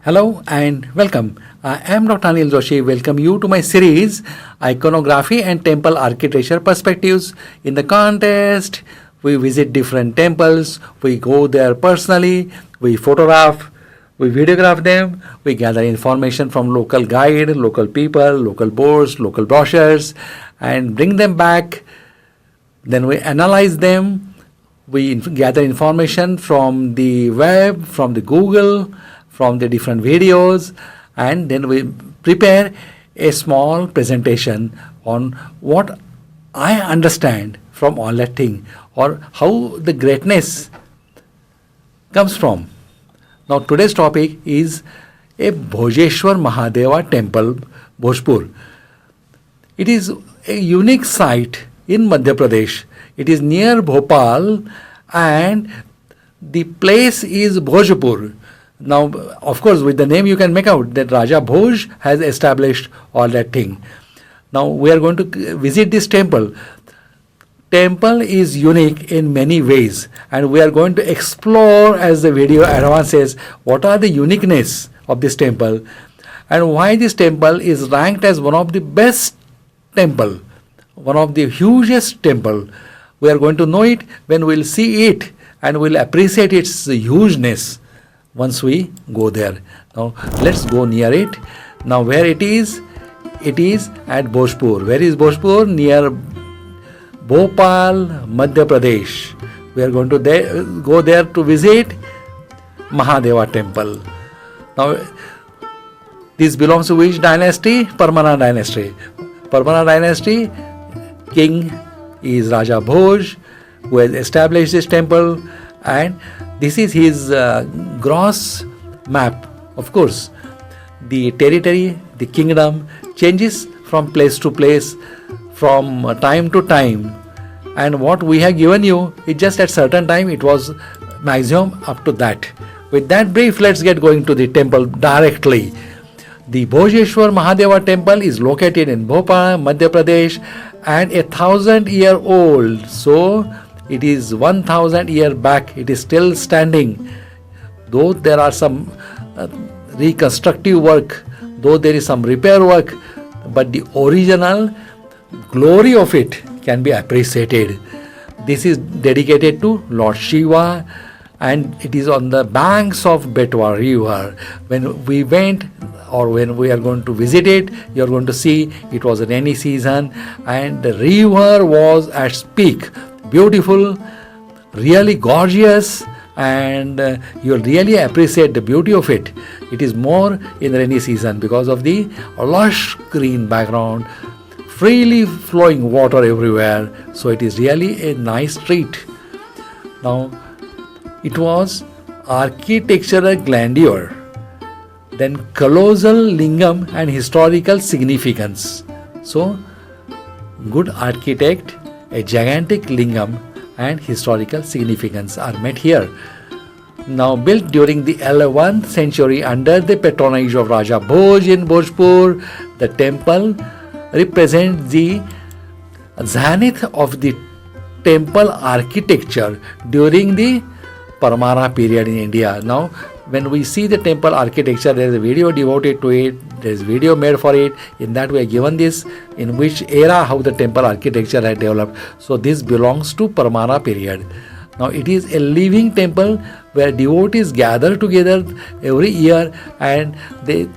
Hello and welcome. I am Dr. Anil Joshi. Welcome you to my series Iconography and Temple Architecture Perspectives. In the contest, we visit different temples, we go there personally, we photograph, we videograph them, we gather information from local guide, local people, local boards, local brochures, and bring them back. Then we analyze them, we gather information from the web, from the Google, from the different videos, and then we prepare a small presentation on what I understand from all that thing, or how the greatness comes from. Now today's topic is a Bhojeshwar Mahadeva temple, Bhojpur. It is a unique site in Madhya Pradesh. It is near Bhopal and the place is Bhojpur. Now, of course, with the name you can make out that Raja Bhoj has established all that thing. Now, we are going to visit this temple. Temple is unique in many ways, and we are going to explore as the video advances what are the uniqueness of this temple and why this temple is ranked as one of the best temple, one of the hugest temple. We are going to know it when we will see it and we will appreciate its hugeness once we go there. Now let's go near it. Now where it is at Bhojpur. Where is Bhojpur? Near Bhopal, Madhya Pradesh. We are going to go there to visit Mahadeva temple. Now this belongs to which dynasty? Parmana dynasty. Parmana dynasty, king is Raja Bhoj, who has established this temple, and this is his gross map. Of course, the territory, the kingdom changes from place to place, from time to time. And what we have given you is just at certain time it was maximum up to that. With that brief, let's get going to the temple directly. The Bhojeshwar Mahadeva temple is located in Bhopal, Madhya Pradesh, and 1,000-year-old. So it is 1,000 years back. It is still standing. Though there are some reconstructive work, though there is some repair work, but the original glory of it can be appreciated. This is dedicated to Lord Shiva, and it is on the banks of Betwa river. When we went, or when we are going to visit it, you are going to see it was a rainy season and the river was at its peak. Beautiful, really gorgeous, and you'll really appreciate the beauty of it. It is more in the rainy season because of the lush green background, freely flowing water everywhere. So it is really a nice treat. Now, it was architectural grandeur, then colossal lingam and historical significance. So, good architect, a gigantic lingam and historical significance are met here. Now built during the 11th century under the patronage of Raja Bhoj in Bhojpur, the temple represents the zenith of the temple architecture during the Parmana period in India. Now when we see the temple architecture, there is a video devoted to it, there is a video made for it. In that we are given this, in which era how the temple architecture had developed. So this belongs to Parmana period. Now it is a living temple where devotees gather together every year and they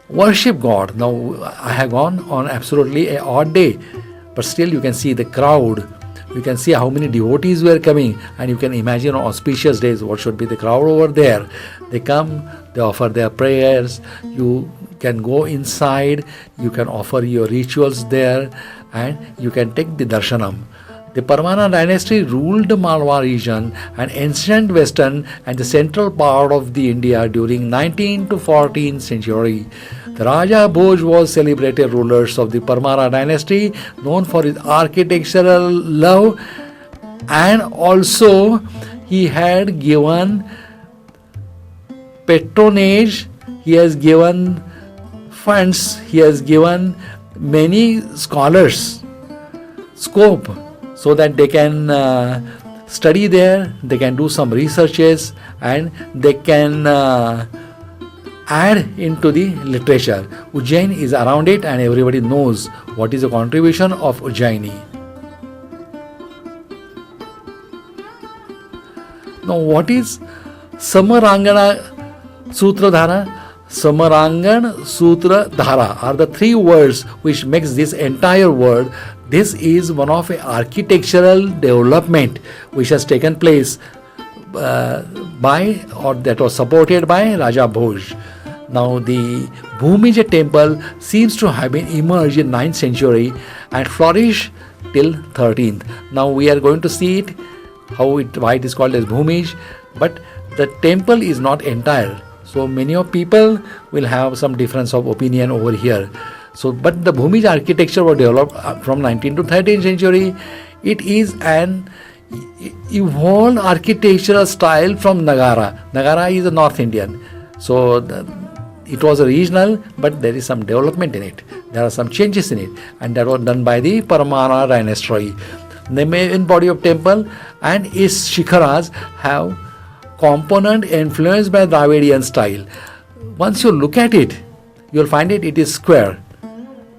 worship God. Now I have gone on absolutely an odd day, but still you can see the crowd. You can see how many devotees were coming, and you can imagine on auspicious days what should be the crowd over there. They come, they offer their prayers, you can go inside, you can offer your rituals there, and you can take the darshanam. The Parmana dynasty ruled the Malwa region and ancient western and the central part of the India during 19th to 14th century. The Raja Bhoj was celebrated rulers of the Parmana dynasty, known for his architectural love, and also he had given patronage, he has given funds, he has given many scholars scope so that they can study there, they can do some researches, and they can add into the literature. Ujjain is around it and everybody knows what is the contribution of Ujjaini. Now what is Samarangana Sutradhara? Samarangan Sutra Dhara are the three words which makes this entire word. This is one of a architectural development which has taken place by or that was supported by Raja Bhoj. Now the Bhumija temple seems to have been emerged in 9th century and flourished till 13th. Now we are going to see it, why it is called as Bhumij, but the temple is not entire. So many of people will have some difference of opinion over here. So, but the Bhumij architecture was developed from 19th to 13th century. It is an evolved architectural style from Nagara. Nagara is a North Indian. So it was a regional, but there is some development in it. There are some changes in it, and that was done by the Parmana dynasty. The main body of temple and its shikharas have component influenced by Dravidian style. Once you look at it, you will find it is square.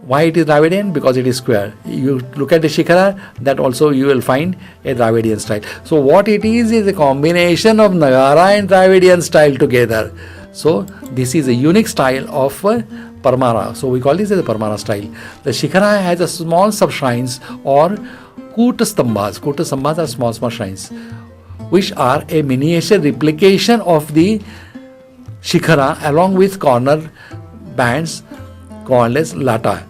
Why it is Dravidian? Because it is square. You look at the shikhara, that also you will find a Dravidian style. So what it is a combination of Nagara and Dravidian style together. So this is a unique style of Parmana. So we call this as a Parmana style. The shikhara has a small sub-shrines or Kutastambhas. Kutastambhas are small shrines, which are a miniature replication of the shikhara along with corner bands called as lata.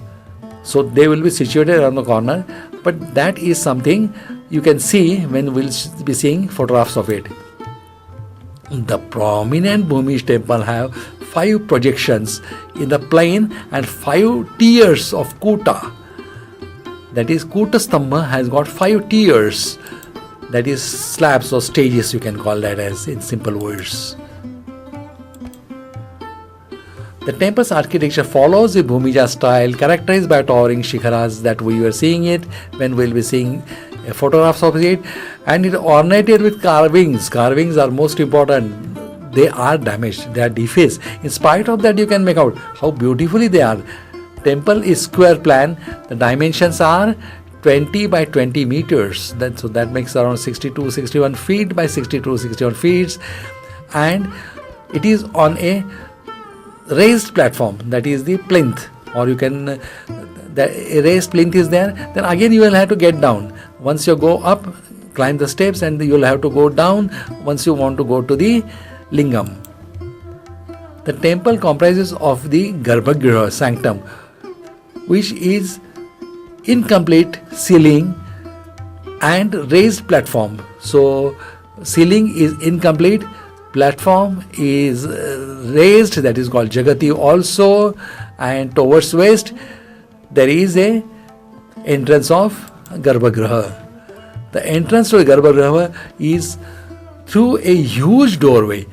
So they will be situated around the corner, but that is something you can see when we'll be seeing photographs of it. The prominent Bhumij temple have 5 projections in the plain and 5 tiers of Kuta. That is, Kuta Stambha has got 5 tiers. That is slabs or stages, you can call that as in simple words. The temple's architecture follows the Bhumija style, characterized by towering shikharas that we were seeing it when we'll be seeing photographs of it, and it ornated with carvings. Carvings are most important. They are damaged, they are defaced. In spite of that, you can make out how beautifully they are. Temple is square plan. The dimensions are 20 by 20 meters. So that makes around 62-61 feet by 62-61 feet, and it is on a raised platform, that is the plinth, or you can the raised plinth is there. Then again you will have to get down. Once you go up, climb the steps, and you will have to go down once you want to go to the lingam. The temple comprises of the Garbhagriha sanctum, which is incomplete ceiling and raised platform. So ceiling is incomplete, platform is raised, that is called Jagati also, and towards west there is a entrance of Garbhagriha. The entrance to the Garbhagriha is through a huge doorway.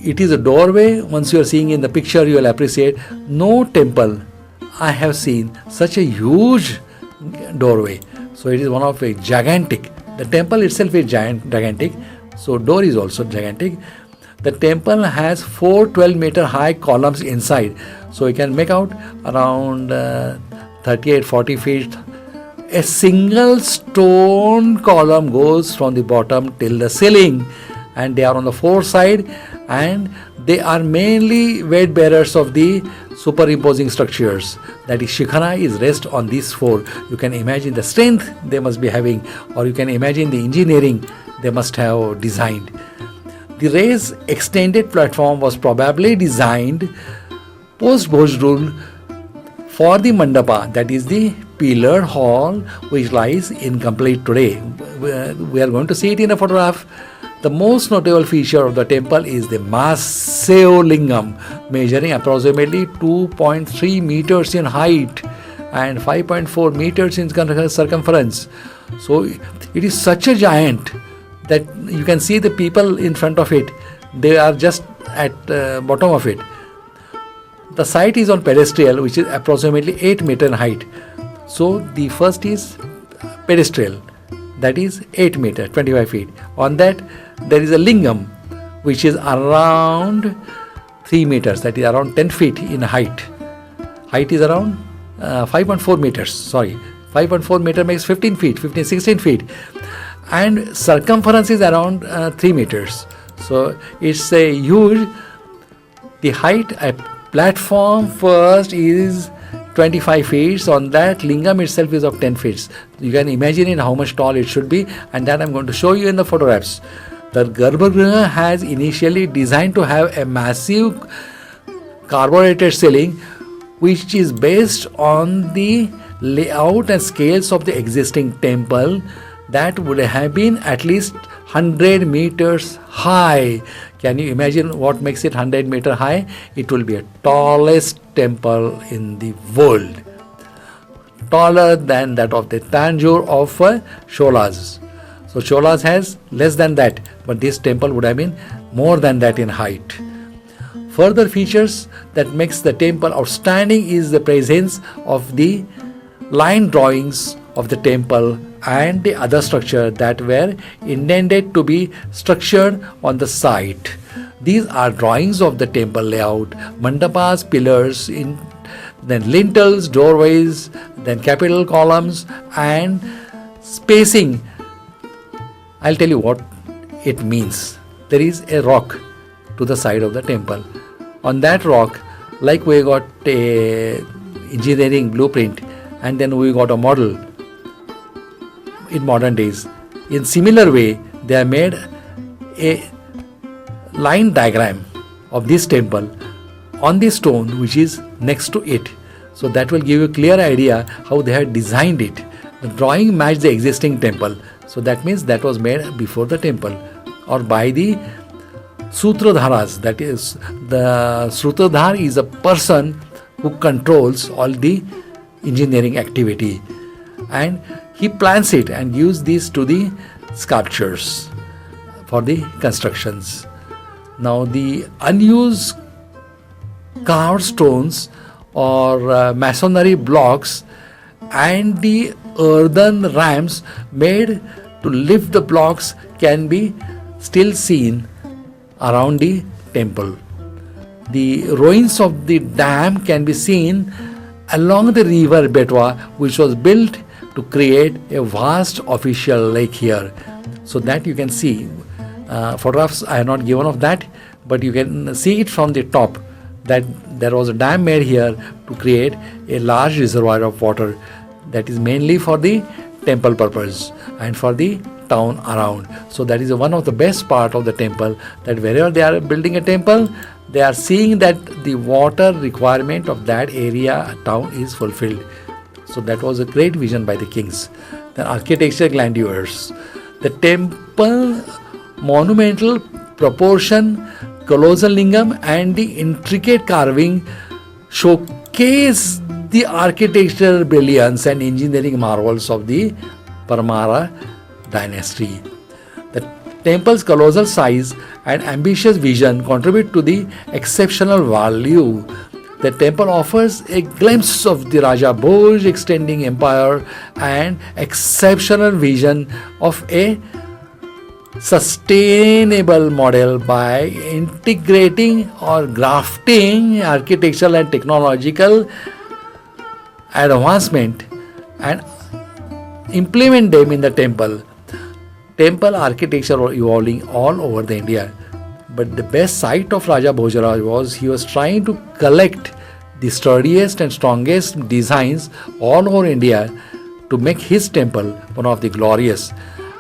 It is a doorway. Once you are seeing in the picture, you will appreciate. No temple I have seen such a huge doorway. So it is one of a gigantic. The temple itself is gigantic. So door is also gigantic. The temple has 4 12-meter high columns inside. So you can make out around 38-40 feet. A single stone column goes from the bottom till the ceiling, and they are on the 4 side, and they are mainly weight bearers of the superimposing structures. That is, shikhara is rest on these 4. You can imagine the strength they must be having, or you can imagine the engineering they must have designed. The raised extended platform was probably designed post-Bhoj rule for the mandapa, that is the pillared hall, which lies incomplete today. We are going to see it in a photograph. The most notable feature of the temple is the massive lingam, measuring approximately 2.3 meters in height and 5.4 meters in circumference. So it is such a giant that you can see the people in front of it. They are just at bottom of it. The site is on pedestal, which is approximately 8 meters in height. So the first is pedestal, that is 8 meters, 25 feet. On that there is a lingam, which is around 3 meters, that is around 10 feet in height. Height is around 5.4 meters, 5.4 meter makes 15 feet, 16 feet. And circumference is around 3 meters. So it's a huge, the height, a platform first is 25 feet. On that, lingam itself is of 10 feet. You can imagine how much tall it should be, and that I'm going to show you in the photographs. The Garbhagriha has initially designed to have a massive carbureted ceiling, which is based on the layout and scales of the existing temple that would have been at least 100 meters high. Can you imagine what makes it 100 meter high? It will be a tallest temple in the world, taller than that of the Tanjore of Cholas. So Cholas has less than that, but this temple would have been more than that in height. Further features that makes the temple outstanding is the presence of the line drawings of the temple and the other structure that were intended to be structured on the site. These are drawings of the temple layout, mandapas, pillars, then lintels, doorways, then capital columns and spacing. I'll tell you what it means. There is a rock to the side of the temple. On that rock, like we got a engineering blueprint and then we got a model in modern days. In similar way, they have made a line diagram of this temple on the stone which is next to it. So that will give you a clear idea how they have designed it. The drawing matched the existing temple. So that means that was made before the temple or by the Sutradharas. That is, the Sutradhar is a person who controls all the engineering activity, and he plans it and gives this to the sculptures for the constructions. Now the unused carved stones or masonry blocks and the earthen ramps made to lift the blocks can be still seen around the temple. The ruins of the dam can be seen along the river Betwa, which was built to create a vast official lake here. So that you can see. Photographs I have not given of that, but you can see it from the top that there was a dam made here to create a large reservoir of water that is mainly for the temple purpose and for the town around. So that is one of the best part of the temple, that wherever they are building a temple, they are seeing that the water requirement of that area town is fulfilled. So that was a great vision by the kings. The architectural grandeurs, the temple monumental proportion, colossal lingam and the intricate carving showcase the architectural brilliance and engineering marvels of the Parmara dynasty. The temple's colossal size and ambitious vision contribute to the exceptional value. The temple offers a glimpse of the Raja Bhoj extending empire and exceptional vision of a sustainable model by integrating or grafting architectural and technological advancement and implement them in the temple. Temple architecture was evolving all over the India. But the best side of Raja Bhojaraj was he was trying to collect the sturdiest and strongest designs all over India to make his temple one of the glorious.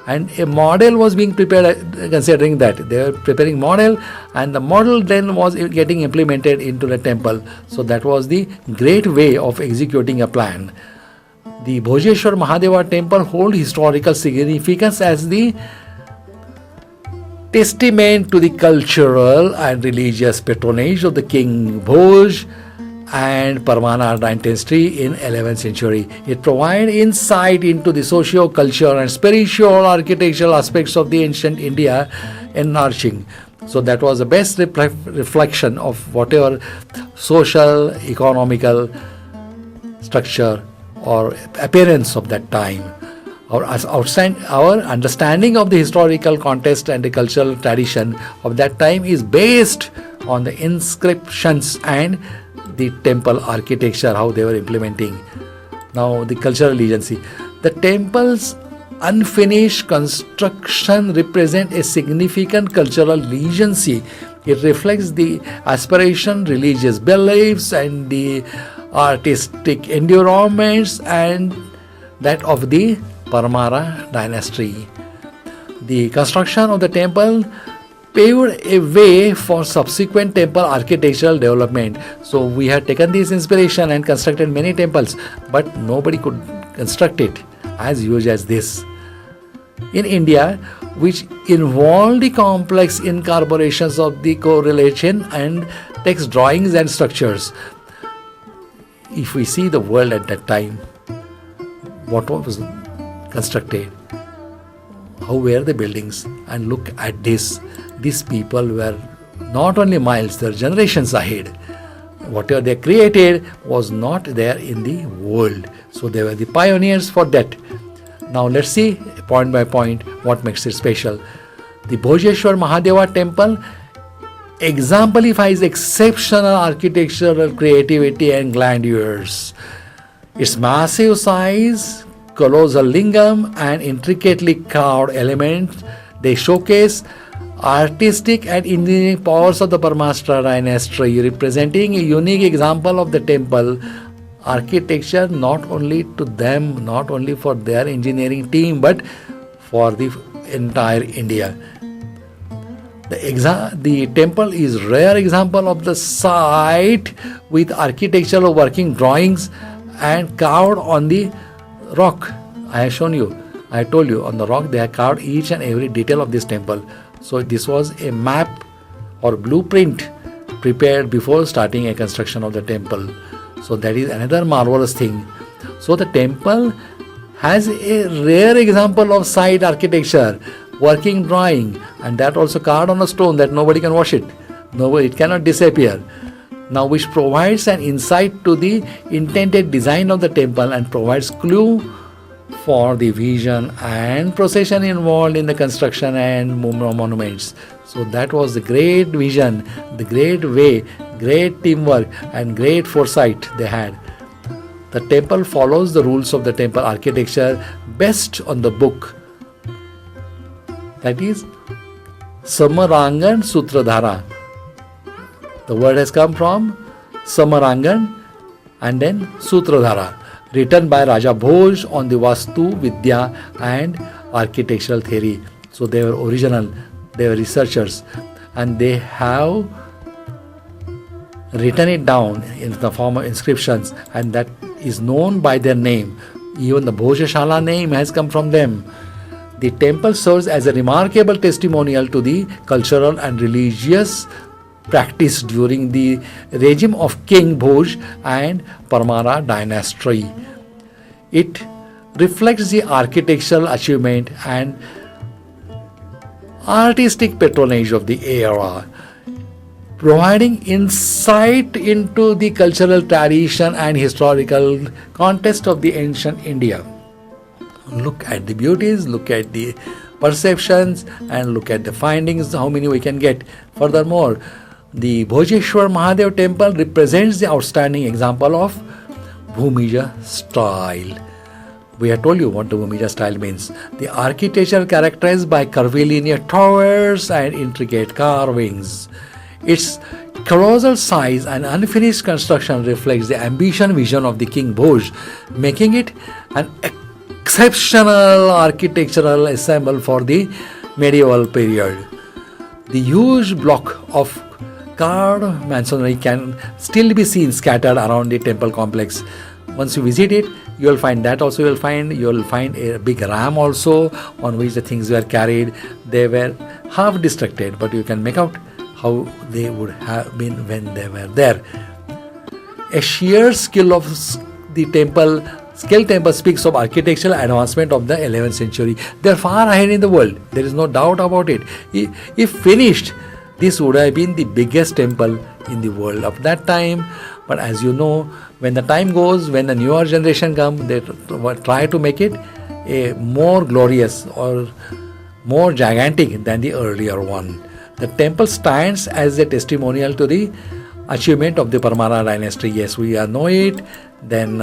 And a model was being prepared, considering that they were preparing model, and the model then was getting implemented into the temple. So that was the great way of executing a plan. The Bhojeshwar Mahadeva temple holds historical significance as the testament to the cultural and religious patronage of the King Bhoj and Parmana dynasty in 11th century. It provides insight into the socio-cultural and spiritual architectural aspects of the ancient India enriching. So that was the best reflection of whatever social, economical structure or appearance of that time. Our understanding of the historical context and the cultural tradition of that time is based on the inscriptions and the temple architecture, how they were implementing. Now the cultural legacy. The temple's unfinished construction represent a significant cultural legacy. It reflects the aspiration, religious beliefs, and the artistic endowments and that of the Parmara dynasty. The construction of the temple paved a way for subsequent temple architectural development. So we had taken this inspiration and constructed many temples, but nobody could construct it as huge as this. In India, which involved the complex incorporations of the correlation and text drawings and structures. If we see the world at that time, what was constructed, how were the buildings, and look at this. These people were not only miles, they're generations ahead. Whatever they created was not there in the world. So they were the pioneers for that. Now let's see point by point what makes it special. The Bhojeshwar Mahadeva temple exemplifies exceptional architectural creativity and grandeurs. Its massive size, colossal lingam, and intricately carved elements, they showcase artistic and engineering powers of the Parmara dynasty, representing a unique example of the temple architecture, not only to them, not only for their engineering team, but for the entire India. The temple is rare example of the site with architectural working drawings and carved on the rock. I have shown you, I told you, on the rock they have carved each and every detail of this temple. So this was a map or blueprint prepared before starting a construction of the temple. So that is another marvelous thing. So the temple has a rare example of site architecture, working drawing, and that also carved on a stone that nobody can wash it. Nobody, it cannot disappear. Now which provides an insight to the intended design of the temple and provides clue for the vision and procession involved in the construction and monuments. So that was the great vision, the great way, great teamwork and great foresight they had. The temple follows the rules of the temple architecture based on the book, that is Samarangan Sutradhara. The word has come from Samarangan and then Sutradhara, written by Raja Bhoj on the Vastu Vidya and architectural theory. So they were original, they were researchers, and they have written it down in the form of inscriptions, and that is known by their name. Even the Bhojashala name has come from them. The temple serves as a remarkable testimonial to the cultural and religious practice during the regime of King Bhoj and Parmara dynasty. It reflects the architectural achievement and artistic patronage of the era, providing insight into the cultural tradition and historical context of the ancient India. Look at the beauties, look at the perceptions, and look at the findings, how many we can get. Furthermore, the Bhojeshwar Mahadev temple represents the outstanding example of Bhumija style. We have told you what the Bhumija style means. The architecture characterized by curvilinear towers and intricate carvings. Its colossal size and unfinished construction reflects the ambition vision of the King Bhoj, making it an exceptional architectural ensemble for the medieval period. The huge block of carved masonry can still be seen scattered around the temple complex. Once you visit it, you will find that also. You will find a big ram also on which the things were carried. They were half distracted, but you can make out how they would have been when they were there. A sheer skill of the temple, scale temple speaks of architectural advancement of the 11th century. They are far ahead in the world. There is no doubt about it. If finished, this would have been the biggest temple in the world of that time. But as you know, when the time goes, when the newer generation comes, they try to make it a more glorious or more gigantic than the earlier one. The temple stands as a testimonial to the achievement of the Parmara dynasty. Yes, we know it. Then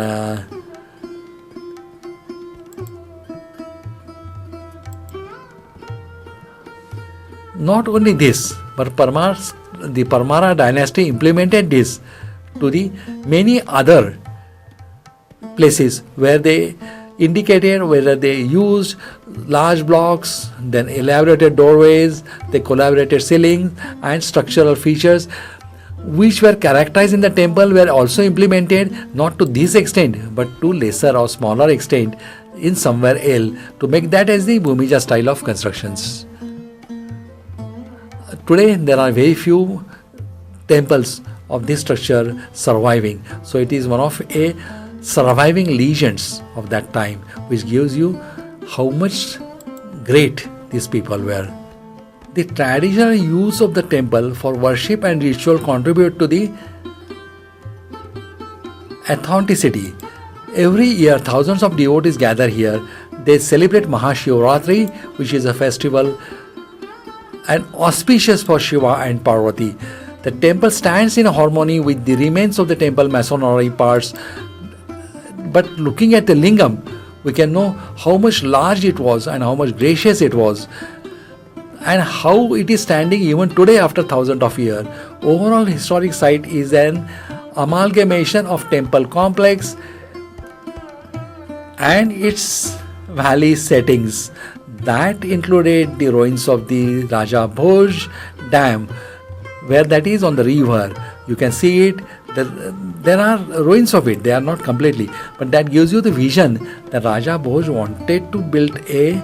not only this, but the Parmara dynasty implemented this to the many other places where they indicated whether they used large blocks, then elaborated doorways, they collaborated ceilings and structural features which were characterized in the temple were also implemented, not to this extent but to lesser or smaller extent in somewhere else, to make that as the Bhumija style of constructions. Today there are very few temples of this structure surviving, so it is one of a surviving legends of that time, which gives you how much great these people were. The traditional use of the temple for worship and ritual contribute to the authenticity. Every year thousands of devotees gather here. They celebrate Mahashivratri, which is a festival and auspicious for Shiva and Parvati. The temple stands in harmony with the remains of the temple masonry parts. But looking at the lingam, we can know how much large it was and how much gracious it was, and how it is standing even today after thousands of years. Overall historic site is an amalgamation of temple complex and its valley settings that included the ruins of the Raja Bhoj Dam, where that is on the river. You can see it. There are ruins of it, they are not completely, but that gives you the vision that Raja Bhoj wanted to build a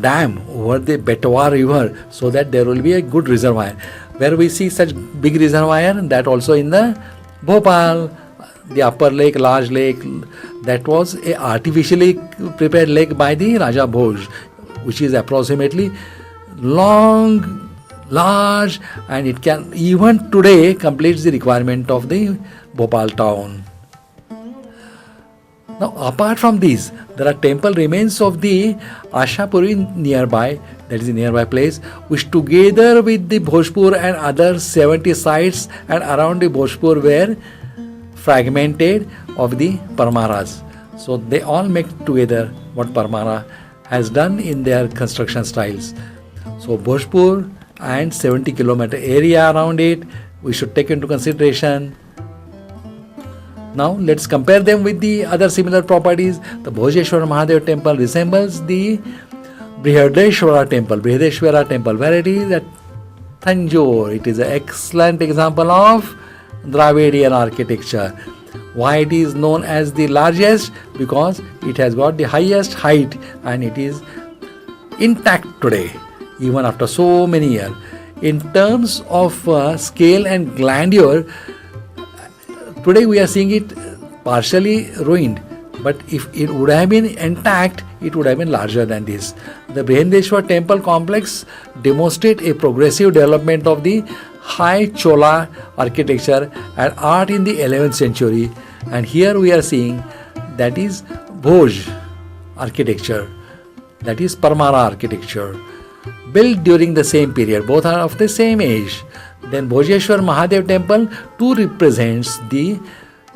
dam over the Betwa river so that there will be a good reservoir. Where we see such big reservoir, that also in the Bhopal, the upper lake, large lake, that was a artificially prepared lake by the Raja Bhoj, which is approximately long, large, and it can even today completes the requirement of the Bhopal town. Now apart from these, there are temple remains of the Ashapuri nearby, that is a nearby place, which together with the Bhojpur and other 70 sites and around the Bhojpur were fragmented of the Parmaras. So they all make together what Parmara has done in their construction styles. So Bhojpur and 70 kilometer area around it, we should take into consideration. Now let's compare them with the other similar properties. The Bhojeshwar Mahadev temple resembles the Brihadeshwara temple, where it is at Tanjore. It is an excellent example of Dravidian architecture. Why it is known as the largest? Because it has got the highest height and it is intact today, even after so many years. In terms of scale and grandeur, today we are seeing it partially ruined, but if it would have been intact, it would have been larger than this. The Brihendeshwar temple complex demonstrates a progressive development of the high Chola architecture and art in the 11th century, and here we are seeing that is Bhoj architecture, that is Parmara architecture, built during the same period. Both are of the same age. Then Bhojeshwar Mahadev temple too represents the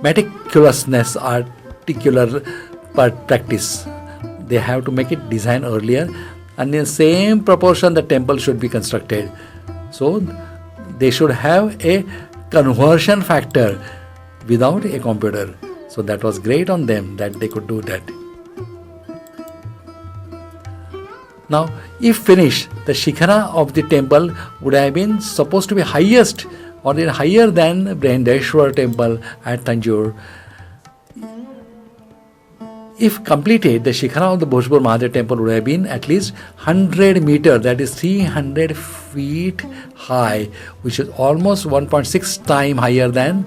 meticulousness articular practice. They have to make it design earlier, and in the same proportion the temple should be constructed. So they should have a conversion factor without a computer. So that was great on them that they could do that. Now, if finished, the shikhara of the temple would have been supposed to be highest or higher than Brihendeshwar temple at Tanjore. If completed, the shikhara of the Bhojpur Mahadev temple would have been at least 100 meters, that is 300 feet high, which is almost 1.6 times higher than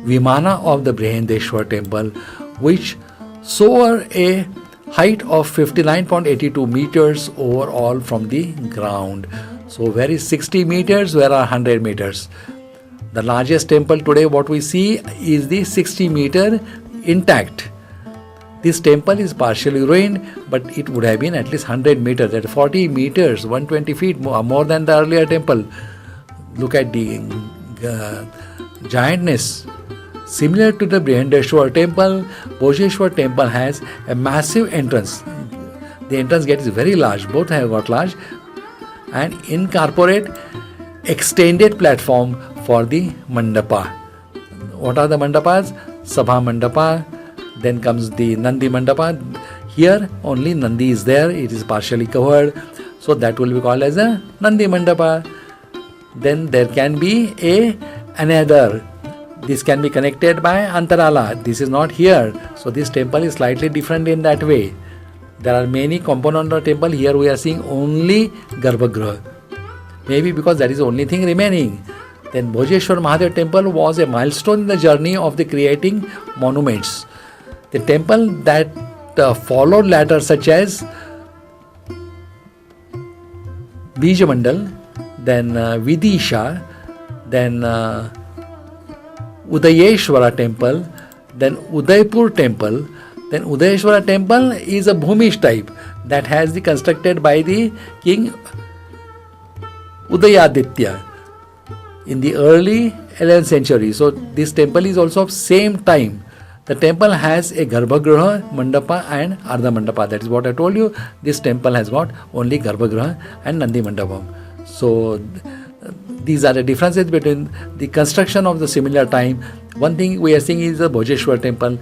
Vimana of the Brihendeshwar temple, which soar a height of 59.82 meters overall from the ground. So where is 60 meters, where are 100 meters? The largest temple today what we see is the 60 meter intact. This temple is partially ruined, but it would have been at least 100 meters, at 40 meters, 120 feet more than the earlier temple. Look at the giantness. Similar to the Brihandeshwar temple, Bhojeshwar temple has a massive entrance. The entrance gate is very large, both have got large, and incorporate extended platform for the mandapa. What are the mandapas? Sabha mandapa, then comes the Nandi mandapa. Here only Nandi is there, it is partially covered, so that will be called as a Nandi mandapa. Then there can be another. This can be connected by Antarala. This is not here. So this temple is slightly different in that way. There are many components of the temple. Here we are seeing only Garbhagriha. Maybe because that is the only thing remaining. Then Bhojeshwar Mahadev temple was a milestone in the journey of the creating monuments. The temple that followed later, such as Bijamandal, then Vidisha, then Udayeshwara temple, then Udaipur temple. Then Udayeshwara temple is a Bhumish type that has the constructed by the king Udayaditya in the early 11th century. So this temple is also of same time. The temple has a Garbhagriha, Mandapa and Ardha Mandapa. That is what I told you. This temple has got only Garbhagriha and Nandi Mandapam. So these are the differences between the construction of the similar time. One thing we are seeing is the Bhojeshwar temple.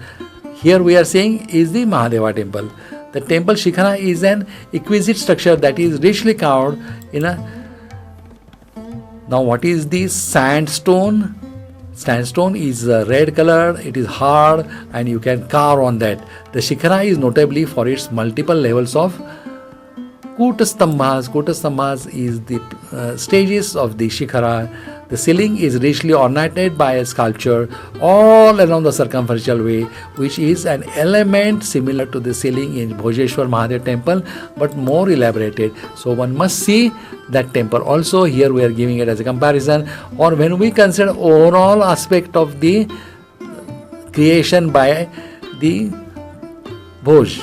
Here we are seeing is the Mahadeva temple. The temple Shikhara is an exquisite structure that is richly carved in a... Now what is the sandstone? Sandstone is red color, it is hard and you can carve on that. The Shikhara is notably for its multiple levels of Kutastambhas. Kutastambhas is the stages of the Shikhara. The ceiling is richly ornamented by a sculpture all along the circumferential way, which is an element similar to the ceiling in Bhojeshwar Mahadev temple, but more elaborated. So one must see that temple also. Here we are giving it as a comparison. Or when we consider overall aspect of the creation by the Bhoj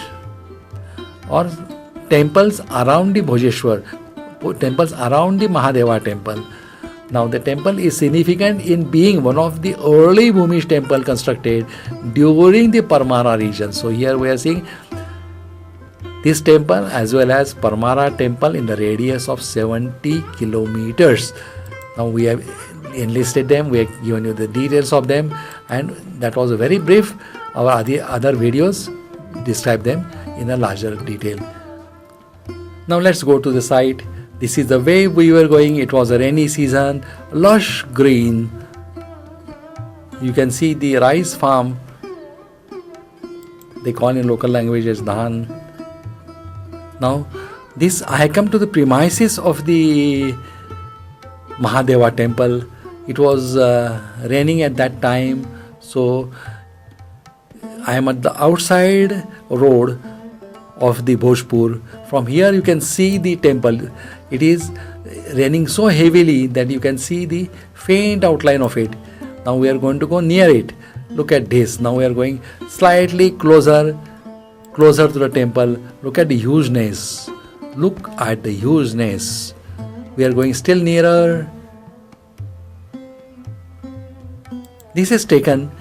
or temples around the Bhojeshwar, temples around the Mahadeva temple. Now the temple is significant in being one of the early Bhumish temple constructed during the Parmara region. So here we are seeing this temple as well as Parmara temple in the radius of 70 kilometers. Now we have enlisted them, we have given you the details of them, and that was a very brief. Our other videos describe them in a larger detail. Now let's go to the site. This is the way we were going. It was a rainy season, lush green. You can see the rice farm. They call in local language as Dhan. Now, I have come to the premises of the Mahadeva temple. It was raining at that time, so I am at the outside road of the Bhojpur. From here you can see the temple. It is raining so heavily that you can see the faint outline of it. Now we are going to go near it. Look at this. Now we are going slightly closer to the temple. Look at the hugeness. Look at the hugeness. We are going still nearer. This is taken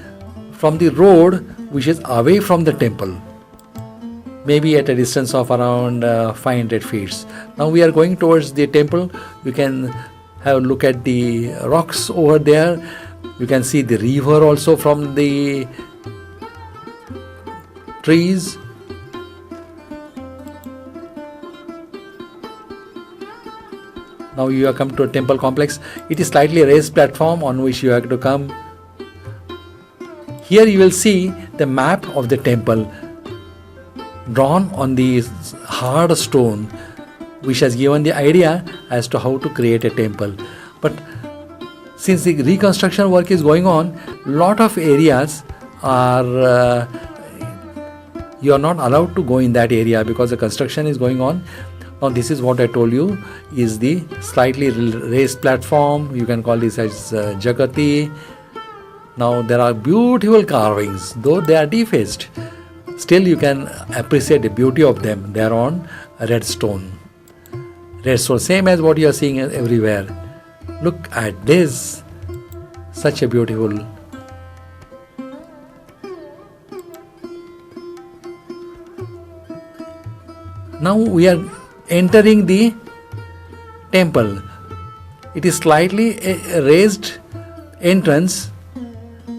from the road which is away from the temple, maybe at a distance of around 500 feet. Now we are going towards the temple. You can have a look at the rocks over there. You can see the river also from the trees. Now you have come to a temple complex. It is slightly raised platform on which you have to come. Here you will see the map of the temple drawn on the hard stone, which has given the idea as to how to create a temple. But since the reconstruction work is going on, lot of areas are you are not allowed to go in that area because the construction is going on. Now this is what I told you is the slightly raised platform. You can call this as Jagati. Now there are beautiful carvings, though they are defaced. Still you can appreciate the beauty of them. They are on red stone. Red stone, same as what you are seeing everywhere. Look at this. Such a beautiful. Now we are entering the temple. It is slightly a raised entrance.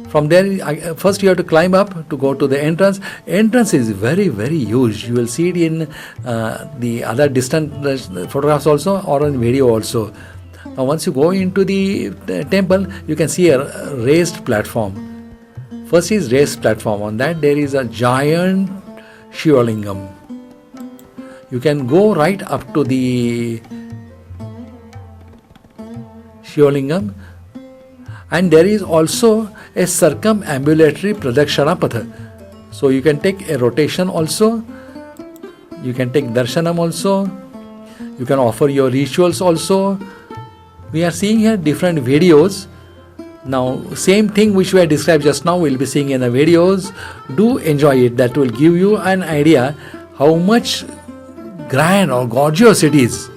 From there, first you have to climb up to go to the entrance. Entrance is very, very huge. You will see it in the other distant photographs also, or in video also. Now once you go into the temple, you can see a raised platform. First is raised platform. On that there is a giant Shiva Lingam. You can go right up to the Shiva Lingam, and there is also a circumambulatory Pradakshana Patha. So you can take a rotation also, you can take darshanam also, you can offer your rituals also. We are seeing here different videos. Now same thing which we have described just now, we will be seeing in the videos. Do enjoy it. That will give you an idea how much grand or gorgeous it is.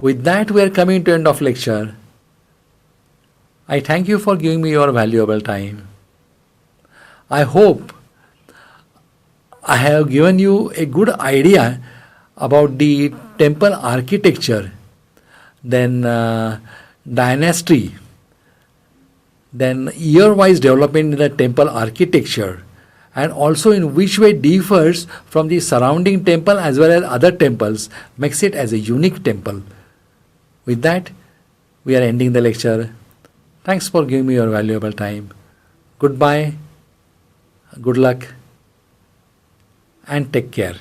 With that, we are coming to end of lecture. I thank you for giving me your valuable time. I hope I have given you a good idea about the temple architecture, then dynasty, then year-wise development in the temple architecture, and also in which way differs from the surrounding temple as well as other temples, makes it as a unique temple. With that, we are ending the lecture. Thanks for giving me your valuable time. Goodbye, good luck, and take care.